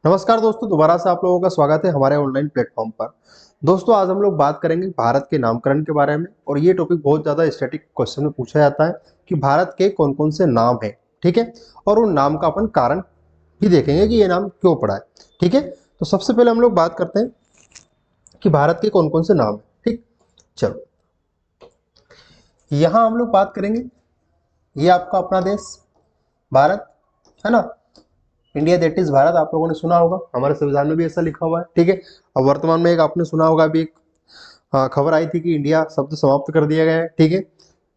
नमस्कार दोस्तों, दोबारा से आप लोगों का स्वागत है हमारे ऑनलाइन प्लेटफॉर्म पर। दोस्तों, आज हम लोग बात करेंगे भारत के नामकरण के बारे में। और ये टॉपिक बहुत ज़्यादा स्टैटिक क्वेश्चन में पूछा जाता है कि भारत के कौन कौन से नाम हैं, ठीक है। और उन नाम का अपन कारण भी देखेंगे कि ये नाम क्यों पड़ा है, ठीक है। तो सबसे पहले हम लोग बात करते हैं कि भारत के कौन कौन से नाम हैं, ठीक। चलो, यहाँ हम लोग बात करेंगे, ये आपका अपना देश भारत है ना। इंडिया दैट इज भारत, आप लोगों ने सुना होगा, हमारे संविधान में भी ऐसा लिखा हुआ है, ठीक है। अब वर्तमान में एक आपने सुना होगा, अभी एक खबर आई थी कि इंडिया शब्द समाप्त कर दिया गया है, ठीक है।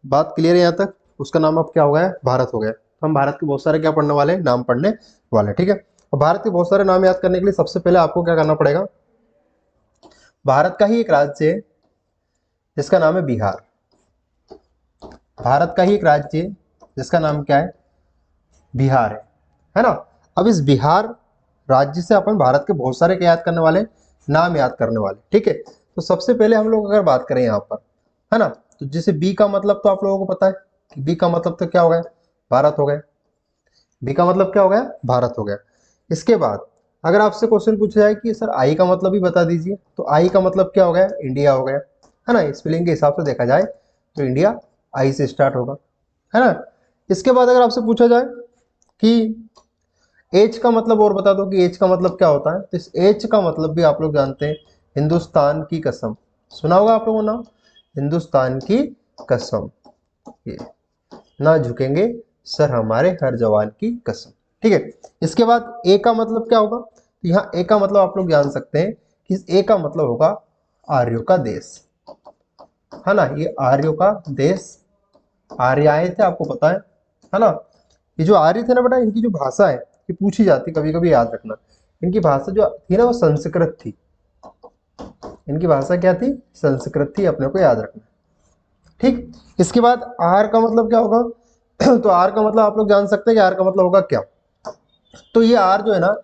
बात क्लियर है यहाँ तक। उसका नाम अब क्या हो गया है, भारत हो गया। तो हम भारत के बहुत सारे क्या पढ़ने वाले हैं, नाम पढ़ने वाले, ठीक है। और भारत के बहुत सारे नाम याद करने के लिए सबसे पहले आपको क्या करना पड़ेगा, भारत का ही एक राज्य है जिसका नाम है बिहार। भारत का ही एक राज्य है जिसका नाम क्या है, बिहार है ना। अब इस बिहार राज्य से अपन भारत के बहुत सारे क्या याद करने वाले, नाम याद करने वाले, ठीक है। तो सबसे पहले हम लोग अगर बात करें यहाँ पर, है ना, तो जैसे बी का मतलब तो आप लोगों को पता है कि बी का मतलब तो क्या हो गया, भारत हो गया। बी का मतलब क्या हो गया, भारत हो गया। इसके बाद अगर आपसे क्वेश्चन पूछा जाए कि सर आई का मतलब भी बता दीजिए, तो आई का मतलब क्या हो गया, इंडिया हो गया, है ना। स्पेलिंग के हिसाब से देखा जाए तो इंडिया आई से स्टार्ट होगा, है ना। इसके बाद अगर आपसे पूछा जाए कि एच का मतलब और बता दो कि एच का मतलब क्या होता है, तो इस एच का मतलब भी आप लोग जानते हैं, हिंदुस्तान की कसम। सुना होगा आप लोगों ने नाम, हिंदुस्तान की कसम, ये ना झुकेंगे सर हमारे हर जवान की कसम, ठीक है। इसके बाद ए का मतलब क्या होगा, तो यहाँ ए का मतलब आप लोग जान सकते हैं कि ए का मतलब होगा आर्यों का देश, है ना। ये आर्यों का देश, आर्य आए थे, आपको पता है ना। ये जो आर्य थे ना बेटा, इनकी जो भाषा है ये पूछी जाती, कभी कभी याद रखना। इनकी भाषा जो थी ना वो संस्कृत थी। इनकी भाषा क्या थी, संस्कृत थी, अपने को याद रखना, ठीक। इसके बाद आर का मतलब क्या होगा तो आर का मतलब आप लोग जान सकते हैं कि आर का मतलब होगा क्या। तो ये आर जो है ना,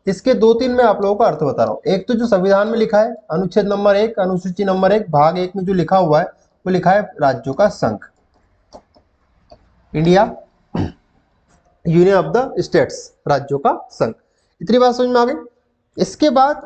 इसके दो तीन में आप लोगों का अर्थ बता रहा हूँ। एक तो जो संविधान में लिखा है, अनुच्छेद नंबर 1, अनुसूची नंबर 1 भाग 1 में जो लिखा हुआ है वो लिखा है राज्यों का संघ, India union of the states, राज्यों का संघ। इतनी बात समझ में आ गई। इसके बाद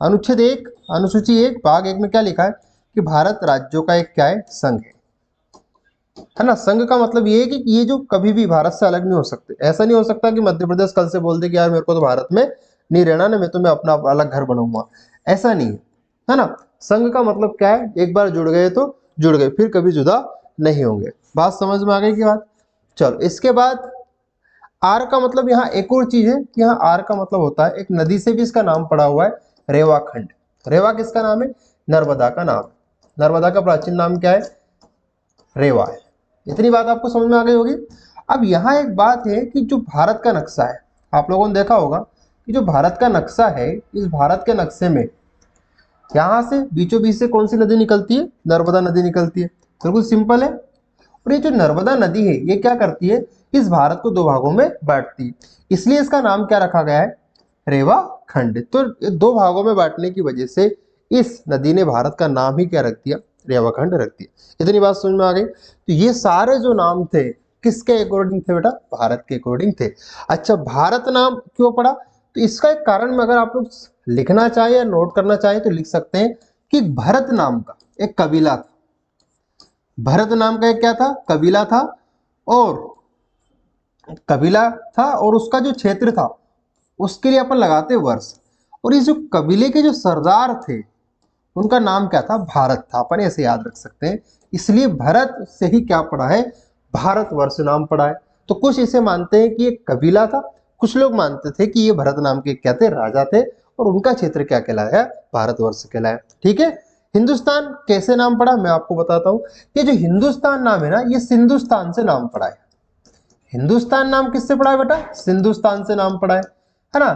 अनुच्छेद 1 अनुसूची 1 भाग 1 में क्या लिखा है कि भारत राज्यों का एक क्या है, संघ है ना। संघ का मतलब ये है कि ये जो कभी भी भारत से अलग नहीं हो सकते। ऐसा नहीं हो सकता कि मध्य प्रदेश कल से बोल दे कि यार मेरे को तो भारत में नहीं रहना ना, मैं तो मैं अपना अलग घर बनाऊंगा, ऐसा नहीं है ना। संघ का मतलब क्या है, एक बार जुड़ गए तो जुड़ गए, फिर कभी जुदा नहीं होंगे। बात समझ में आ गई की बात। चलो, इसके बाद आर का मतलब यहाँ एक और चीज है, यहाँ आर का मतलब होता है, एक नदी से भी इसका नाम पड़ा हुआ है, रेवाखंड। रेवा किसका नाम है, नर्मदा का नाम। नर्मदा का प्राचीन नाम क्या है, रेवा है। इतनी बात आपको समझ में आ गई होगी। अब यहाँ एक बात है कि जो भारत का नक्शा है, आप लोगों ने देखा होगा कि जो भारत का नक्शा है, इस भारत के नक्शे में यहाँ से बीचों बीच से कौन सी नदी निकलती है, नर्मदा नदी निकलती है। बिल्कुल सिंपल है। और ये जो नर्मदा नदी है ये क्या करती है, इस भारत को दो भागों में बांटती है, इसलिए इसका नाम क्या रखा गया है, रेवा खंड। तो दो भागों में बांटने की वजह से इस नदी ने भारत का नाम ही क्या रख दिया, रेवाखंड रख दिया। इतनी बात समझ में आ गई। तो ये सारे जो नाम थे किसके अकॉर्डिंग थे बेटा, भारत के अकॉर्डिंग थे। अच्छा, भारत नाम क्यों पड़ा, तो इसका एक कारण में अगर आप लोग लिखना चाहे या नोट करना चाहे तो लिख सकते हैं कि भरत नाम का एक कबीला था। भरत नाम का एक क्या था, कबीला था। और कबीला था और उसका जो क्षेत्र था उसके लिए अपन लगाते वर्ष। और इस जो कबीले के जो सरदार थे उनका नाम क्या था, भारत था। अपन ऐसे याद रख सकते हैं, इसलिए भरत से ही क्या पड़ा है, भारतवर्ष नाम पड़ा है। तो कुछ इसे मानते हैं कि ये कबीला था, कुछ लोग मानते थे कि ये भरत नाम के क्या थे, राजा थे, और उनका क्षेत्र क्या कहलाया, भारतवर्ष कहलाया, ठीक है। हिंदुस्तान कैसे नाम पड़ा, मैं आपको बताता हूं। ये जो हिंदुस्तान नाम है ना, ये सिंधुस्तान से नाम पड़ा है। हिंदुस्तान नाम किससे पड़ा है बेटा, सिंधुस्तान से नाम पड़ा है ना।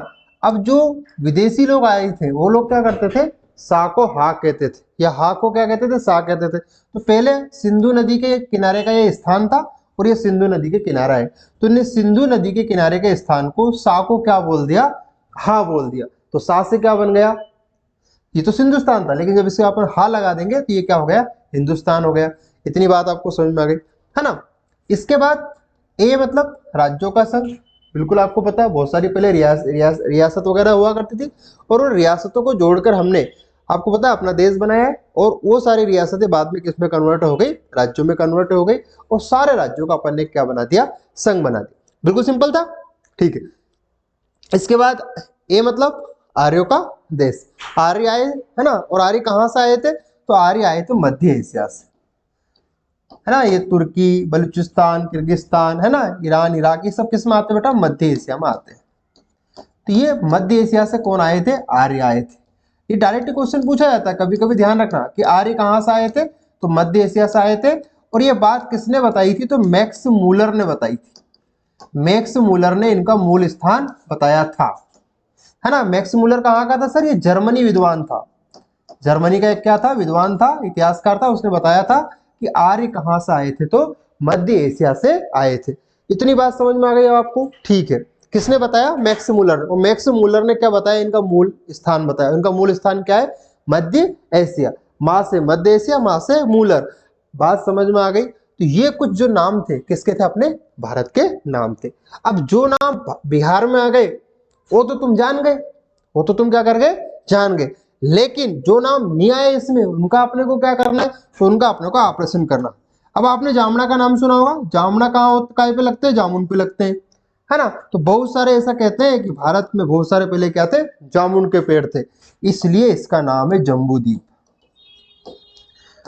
अब जो विदेशी लोग आए थे वो लोग क्या करते थे, सा को हा कहते थे, या हा को क्या कहते थे, सा कहते थे। तो पहले सिंधु नदी के किनारे का ये स्थान था और ये सिंधु नदी के किनारा है, तो इन्हें सिंधु नदी के किनारे के स्थान को सा को क्या बोल दिया, हा बोल दिया। तो सा से क्या बन गया, ये तो सिंधुस्तान था, लेकिन जब इसे अपन हा लगा देंगे तो ये क्या हो गया, हिंदुस्तान हो गया। इतनी बात आपको समझ में आ गई है ना। इसके बाद ए मतलब राज्यों का संघ, बिल्कुल आपको पता है, बहुत सारी पहले रियासत वगैरह हुआ करती थी, और उन रियासतों को जोड़कर हमने, आपको पता है, अपना देश बनाया है। और वो सारी रियासतें बाद में किस में कन्वर्ट हो गई, राज्यों में कन्वर्ट हो गई, और सारे राज्यों का अपन ने क्या बना दिया, संघ बना दिया। बिल्कुल सिंपल था, ठीक है। इसके बाद ए मतलब आर्यों का देश, आर्य आए है ना, और आर्य कहाँ से आए थे, तो आर्य आए थे मध्य एशिया से, है ना। ये तुर्की, बलूचिस्तान, किर्गिस्तान, है ना, ईरान, इराक, ये सब किस में आते हैं बेटा, मध्य एशिया में आते हैं। तो ये मध्य एशिया से कौन आए थे, आर्य आए थे। ये डायरेक्ट क्वेश्चन पूछा जाता है, कभी कभी ध्यान रखना कि आर्य कहाँ से आए थे, तो मध्य एशिया से आए थे। और ये बात किसने बताई थी, तो मैक्स मूलर ने बताई थी। मैक्स मूलर ने इनका मूल स्थान बताया था, है ना। मैक्स मूलर कहाँ का था सर, ये जर्मनी विद्वान था, जर्मनी का एक क्या था, विद्वान था, इतिहासकार था। उसने बताया था कि आर्य कहाँ से आए थे, तो मध्य एशिया से आए थे। इतनी बात समझ में आ गई आपको, ठीक है। किसने बताया, मैक्स मूलर। और मैक्स मूलर ने क्या बताया, इनका मूल स्थान बताया। इनका मूल स्थान क्या है, मध्य एशिया। माँ से मध्य एशिया, माँ से मूलर। बात समझ में आ गई। तो ये कुछ जो नाम थे किसके थे, अपने भारत के नाम थे। अब जो नाम बिहार में आ गए वो तो तुम जान गए, वो तो तुम क्या कर गए, जान गए। लेकिन जो नाम नहीं आए इसमें, उनका अपने को क्या करना है, तो उनका अपने को ऑपरेशन करना। अब आपने जामुना का नाम सुना होगा, जामुना कहाँ पे लगते हैं, जामुन पे लगते हैं, है ना। तो बहुत सारे ऐसा कहते हैं कि भारत में बहुत सारे पहले क्या थे, जामुन के पेड़ थे, इसलिए इसका नाम है जम्बूद्वीप,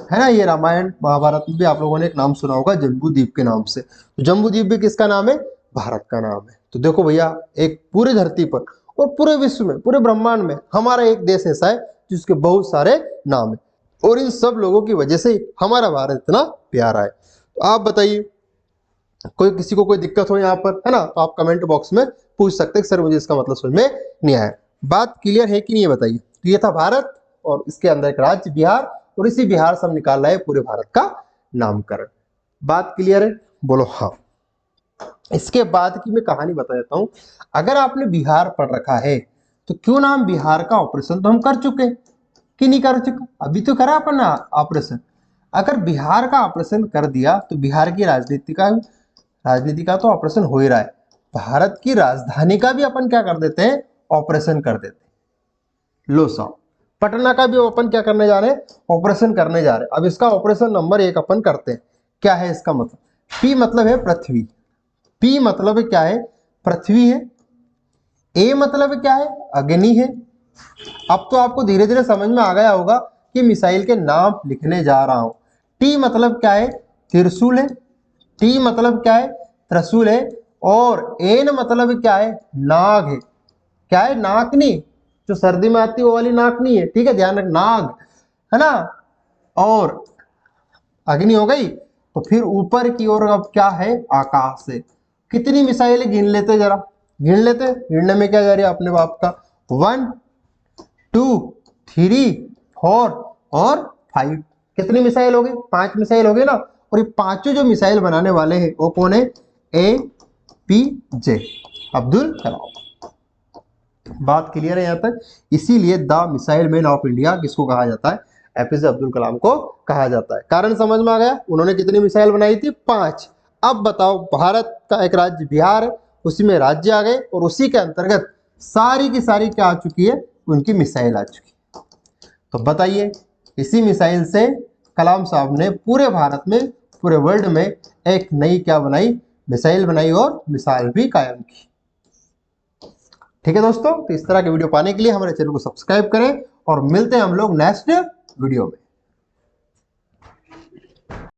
है ना। ये रामायण महाभारत में भी आप लोगों ने एक नाम सुना होगा जम्बूद्वीप के नाम से। तो जम्बूद्वीप भी किसका नाम है, भारत का नाम है। तो देखो भैया, एक पूरी धरती पर और पूरे विश्व में, पूरे ब्रह्मांड में हमारा एक देश ऐसा है जिसके बहुत सारे नाम है, और इन सब लोगों की वजह से हमारा भारत इतना प्यारा है। तो आप बताइए, कोई किसी को कोई दिक्कत हो यहाँ पर, है ना, तो आप कमेंट बॉक्स में पूछ सकते हैं सर मुझे इसका मतलब समझ में नहीं आया। बात क्लियर है कि नहीं, ये बताइए। तो ये था भारत, और इसके अंदर एक राज्य बिहार, और इसी बिहार से हम निकाल रहे हैं पूरे भारत का नामकरण। बात क्लियर है, बोलो हाँ। इसके बाद की मैं कहानी बता देता हूं। अगर आपने बिहार पढ़ रखा है तो क्यों नाम बिहार का ऑपरेशन तो हम कर चुके कि नहीं कर चुके, अभी तो करा अपन ऑपरेशन। अगर बिहार का ऑपरेशन कर दिया तो बिहार की राजनीति का तो ऑपरेशन हो ही रहा है, भारत की राजधानी का भी अपन क्या कर देते हैं, ऑपरेशन कर देते हैं। लो साहब, पटना का भी अपन क्या करने जा रहे हैं, ऑपरेशन करने जा रहे हैं। अब इसका ऑपरेशन नंबर 1 अपन करते हैं। क्या है इसका मतलब, पी मतलब है पृथ्वी, पी मतलब क्या है, पृथ्वी है। ए मतलब क्या है, अग्नि है। अब तो आपको धीरे धीरे समझ में आ गया होगा कि मिसाइल के नाम लिखने जा रहा हूं। टी मतलब क्या है, त्रिशूल है। टी मतलब क्या है, त्रिशूल है। और एन मतलब क्या है, नाग है। क्या है, नाकनी, जो सर्दी में आती है वो वाली नाकनी है, ठीक है, ध्यान रख, नाग, है ना। और अग्नि हो गई, तो फिर ऊपर की ओर अब क्या है, आकाश है। कितनी मिसाइलें गिन लेते, जरा गिन लेते, गिनने में क्या जा रही है अपने बाप का, 1 2 3 4 और 5। कितनी मिसाइल हो गई, 5 मिसाइल हो गई ना। और ये पांचों जो मिसाइल बनाने वाले हैं वो कौन है, APJ अब्दुल कलाम। बात क्लियर है यहाँ तक। इसीलिए the missile man of India किसको कहा जाता है, APJ अब्दुल कलाम को कहा जाता है। कारण समझ में आ गया, उन्होंने कितनी मिसाइल बनाई थी, 5। अब बताओ, भारत का एक राज्य बिहार है, उसी में राज्य आ गए, और उसी के अंतर्गत सारी की सारी क्या आ चुकी है, उनकी मिसाइल आ चुकी है। तो बताइए, इसी मिसाइल से कलाम साहब ने पूरे भारत में, पूरे वर्ल्ड में एक नई क्या बनाई, मिसाइल बनाई, और मिसाइल भी कायम की। ठीक है दोस्तों, तो इस तरह के वीडियो पाने के लिए हमारे चैनल को सब्सक्राइब करें, और मिलते हैं हम लोग नेक्स्ट वीडियो में।